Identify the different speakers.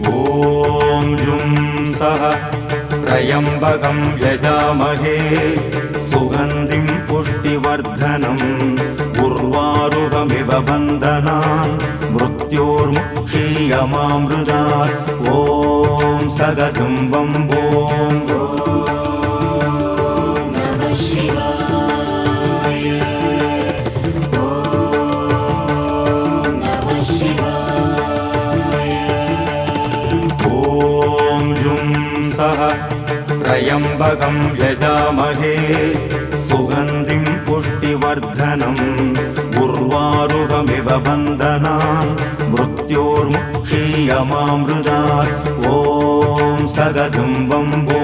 Speaker 1: ॐ जुं सः त्र्यम्बकं यजामहे सुगन्धिं पुष्टिवर्धनम् उर्वारुकमिव बन्धनान् मृत्योर्मुक्षीयमामृतात् ॐ सदतं वम्बो त्र्यम्बकं यजामहे सुगन्धिं पुष्टिवर्धनम् उर्वारुकमिव बन्धनान् मृत्योर्मुक्षीयमामृतात् ॐ सदतं वम्बो